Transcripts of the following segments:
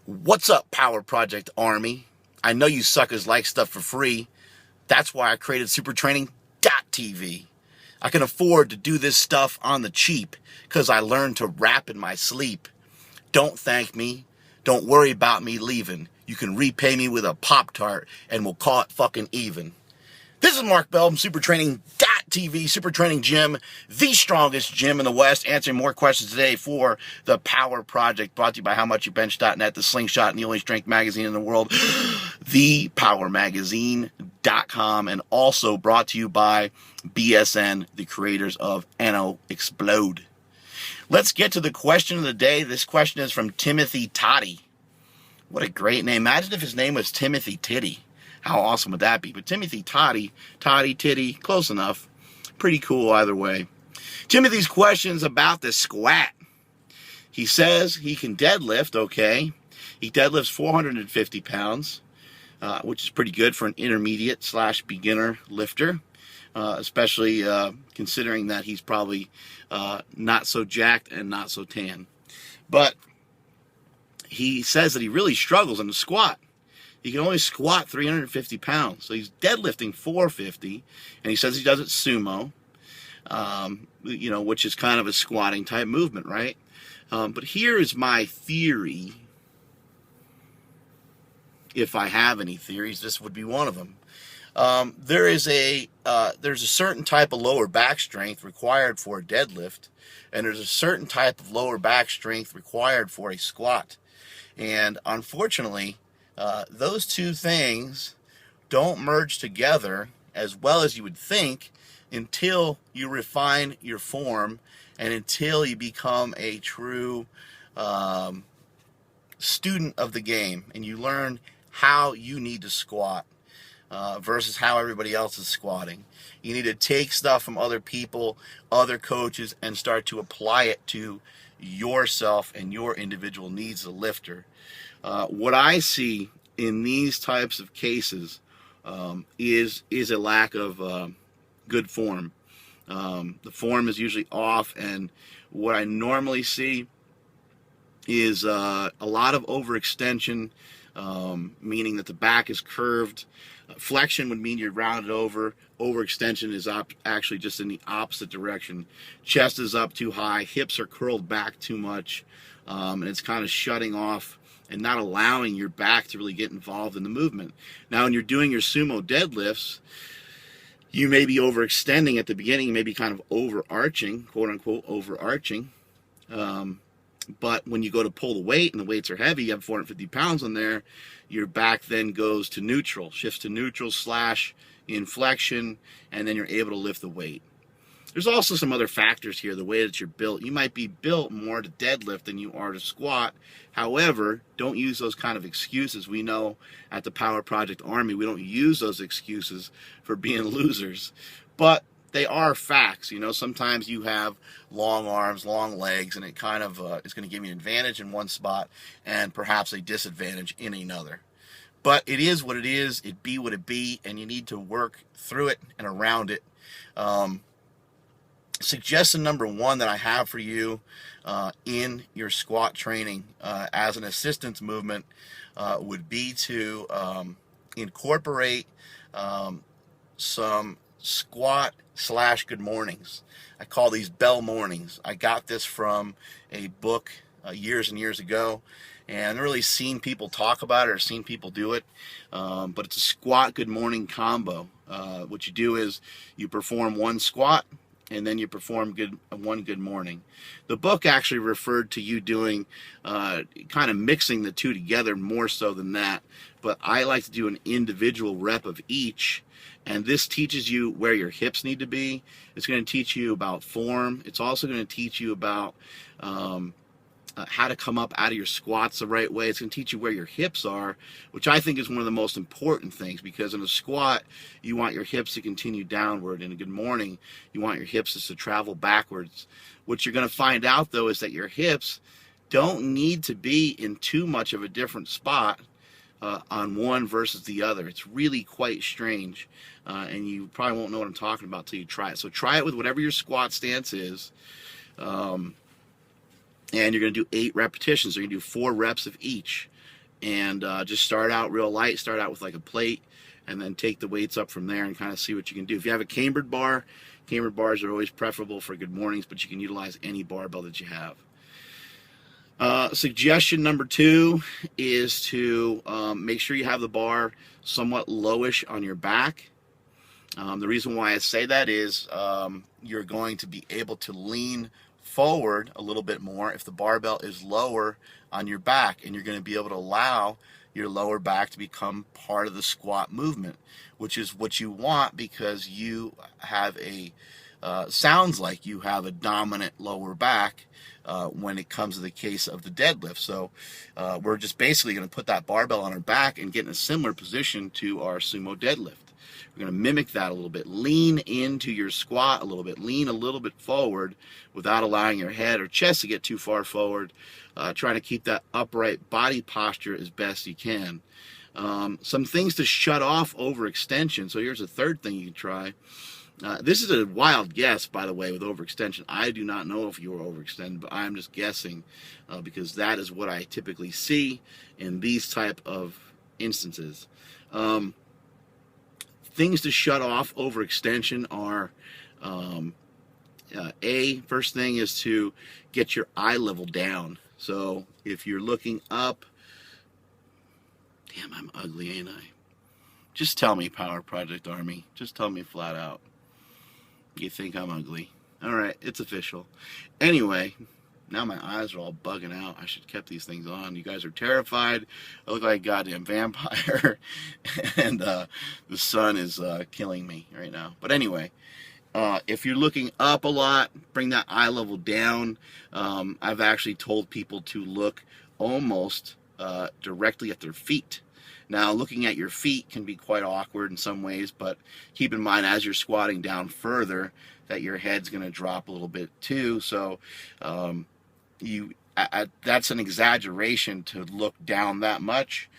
What's up, Power Project Army? I know you suckers like stuff for free. That's why I created supertraining.tv. I can afford to do this stuff on the cheap because I learned to rap in my sleep. Don't thank me. Don't worry about me leaving. You can repay me with a Pop-Tart and we'll call it fucking even. This is Mark Bell from supertraining.tv, Super Training Gym, the strongest gym in the West, answering more questions today for the Power Project, brought to you by HowMuchYouBench.net, the Slingshot and the only strength magazine in the world, thepowermagazine.com, and also brought to you by BSN, the creators of Anno Explode. Let's get to the question of the day. This question is from Timothy Toddy. What a great name. Imagine if his name was Timothy Titty. How awesome would that be? But Timothy Toddy, Titty, close enough. Pretty cool either way. Timothy's question's about the squat. He says he can deadlift, okay. He deadlifts 450 pounds, which is pretty good for an intermediate/beginner lifter, especially considering that he's probably not so jacked and not so tan. But he says that he really struggles in the squat. He can only squat 350 pounds. So he's deadlifting 450, and he says he does it sumo, which is kind of a squatting type movement, right? But here is my theory. If I have any theories, this would be one of them. There's a certain type of lower back strength required for a deadlift, and there's a certain type of lower back strength required for a squat. And unfortunately, those two things don't merge together as well as you would think until you refine your form and until you become a true student of the game and you learn how you need to squat versus how everybody else is squatting. You need to take stuff from other people, other coaches, and start to apply it to yourself and your individual needs as a lifter. What I see in these types of cases is a lack of good form. The form is usually off, and what I normally see is a lot of overextension, meaning that the back is curved. Flexion would mean you're rounded over. Overextension is actually just in the opposite direction. Chest is up too high, hips are curled back too much, and it's kind of shutting off and not allowing your back to really get involved in the movement. Now, when you're doing your sumo deadlifts, you may be overextending at the beginning, you may be kind of overarching, quote unquote, overarching. But when you go to pull the weight and the weights are heavy, you have 450 pounds on there, your back then goes to neutral, shifts to neutral / inflection, and then you're able to lift the weight. There's also some other factors here, the way that you're built. You might be built more to deadlift than you are to squat. However, don't use those kind of excuses. We know at the Power Project Army, we don't use those excuses for being losers. But they are facts. Sometimes you have long arms, long legs, and it kind of is going to give you an advantage in one spot and perhaps a disadvantage in another. But it is what it is. It be what it be, and you need to work through it and around it. Suggestion number one that I have for you in your squat training as an assistance movement would be to incorporate some squat / good mornings. I call these bell mornings. I got this from a book years and years ago, and I haven't really seen people talk about it or seen people do it, but it's a squat good morning combo. What you do is you perform one squat and then you perform one good morning. The book actually referred to you doing kind of mixing the two together more so than that, but I like to do an individual rep of each, and this teaches you where your hips need to be. It's going to teach you about form. It's also going to teach you about how to come up out of your squats the right way. It's going to teach you where your hips are, which I think is one of the most important things, because in a squat, you want your hips to continue downward. In a good morning, you want your hips just to travel backwards. What you're going to find out, though, is that your hips don't need to be in too much of a different spot on one versus the other. It's really quite strange, and you probably won't know what I'm talking about till you try it. So try it with whatever your squat stance is. And you're going to do 8 repetitions. You're going to do 4 reps of each. and just start out real light. Start out with like a plate, and then take the weights up from there and kind of see what you can do. If you have a cambered bars are always preferable for good mornings, but you can utilize any barbell that you have. Suggestion number 2 is to make sure you have the bar somewhat lowish on your back. The reason why I say that is you're going to be able to lean forward a little bit more if the barbell is lower on your back, and you're going to be able to allow your lower back to become part of the squat movement, which is what you want, because you have sounds like you have a dominant lower back when it comes to the case of the deadlift. So we're just basically going to put that barbell on our back and get in a similar position to our sumo deadlift. We're going to mimic that a little bit. Lean into your squat a little bit. Lean a little bit forward without allowing your head or chest to get too far forward. Trying to keep that upright body posture as best you can. Some things to shut off overextension. So here's a third thing you can try. This is a wild guess, by the way, with overextension. I do not know if you are overextended, but I'm just guessing because that is what I typically see in these type of instances. Things to shut off overextension are, first thing is to get your eye level down. So if you're looking up, damn, I'm ugly, ain't I? Just tell me, Power Project Army. Just tell me flat out. You think I'm ugly. All right, it's official. Anyway, now my eyes are all bugging out. I should have kept these things on. You guys are terrified. I look like a goddamn vampire. And the sun is killing me right now. But anyway, if you're looking up a lot, bring that eye level down. I've actually told people to look almost directly at their feet. Now, looking at your feet can be quite awkward in some ways, but keep in mind as you're squatting down further that your head's going to drop a little bit too. So that's an exaggeration to look down that much.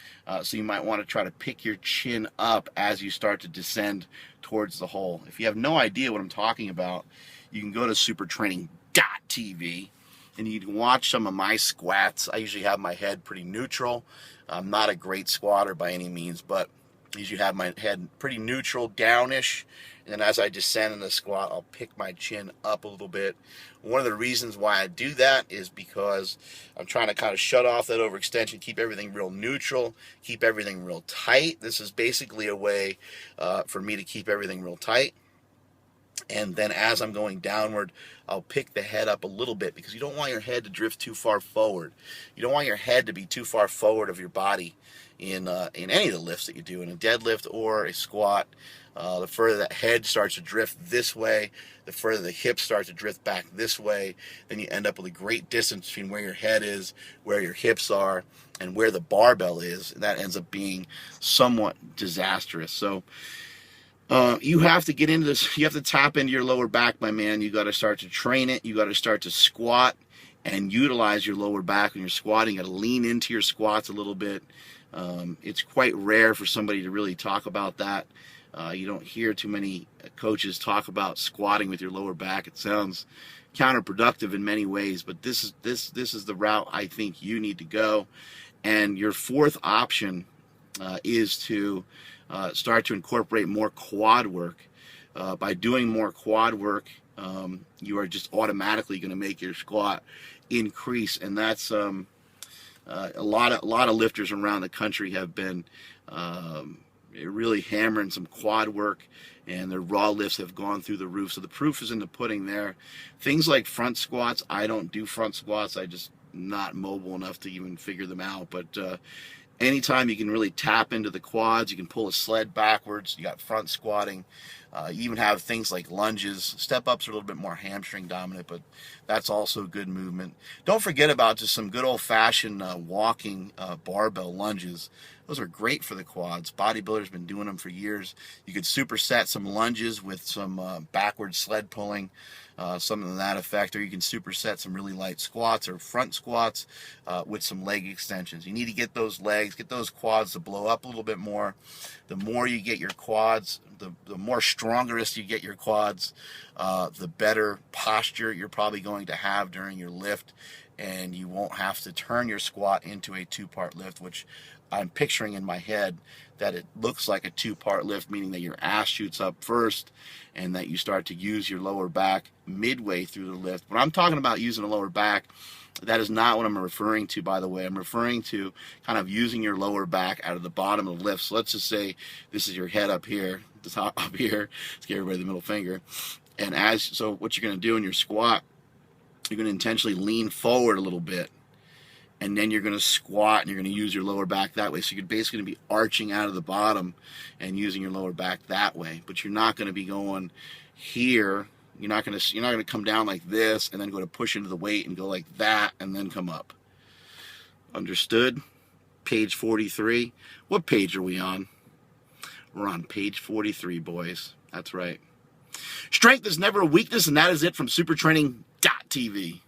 So you might want to try to pick your chin up as you start to descend towards the hole. If you have no idea what I'm talking about, you can go to supertraining.tv and you can watch some of my squats. I usually have my head pretty neutral. I'm not a great squatter by any means, but I usually have my head pretty neutral, downish, and as I descend in the squat, I'll pick my chin up a little bit. One of the reasons why I do that is because I'm trying to kind of shut off that overextension, keep everything real neutral, keep everything real tight. This is basically a way for me to keep everything real tight. And then as I'm going downward, I'll pick the head up a little bit, because you don't want your head to drift too far forward. You don't want your head to be too far forward of your body in any of the lifts that you do, in a deadlift or a squat. The further that head starts to drift this way, the further the hips start to drift back this way, then you end up with a great distance between where your head is, where your hips are, and where the barbell is. And that ends up being somewhat disastrous. So you have to get into this. You have to tap into your lower back, my man. You got to start to train it. You got to start to squat and utilize your lower back when you're squatting. You got to lean into your squats a little bit. It's quite rare for somebody to really talk about that. You don't hear too many coaches talk about squatting with your lower back. It sounds counterproductive in many ways, but this is the route I think you need to go. And your fourth option is to start to incorporate more quad work. By doing more quad work, you are just automatically going to make your squat increase, and that's a lot of lifters around the country have been really hammering some quad work, and their raw lifts have gone through the roof. So the proof is in the pudding there. Things like front squats, I don't do front squats. I just not mobile enough to even figure them out. But anytime you can really tap into the quads, you can pull a sled backwards. You got front squatting. You even have things like lunges. Step ups are a little bit more hamstring dominant, but that's also good movement. Don't forget about just some good old fashioned walking barbell lunges. Those are great for the quads. Bodybuilders been doing them for years. You could superset some lunges with some backward sled pulling, something to that effect, or you can superset some really light squats or front squats with some leg extensions. You need to get those legs, get those quads to blow up a little bit more. The more you get your quads, the more strongest you get your quads, the better posture you're probably going to have during your lift, and you won't have to turn your squat into a two-part lift, which I'm picturing in my head that it looks like a two-part lift, meaning that your ass shoots up first and that you start to use your lower back midway through the lift. When I'm talking about using the lower back, that is not what I'm referring to, by the way. I'm referring to kind of using your lower back out of the bottom of the lift. So let's just say this is your head up here, the top up here, let's give everybody the middle finger. And so what you're going to do in your squat, you're going to intentionally lean forward a little bit, and then you're going to squat, and you're going to use your lower back that way. So you're basically going to be arching out of the bottom and using your lower back that way. But you're not going to be going here. You're not going to come down like this and then go to push into the weight and go like that and then come up. Understood? Page 43. What page are we on? We're on page 43, boys. That's right. Strength is never a weakness, and that is it from supertraining.tv.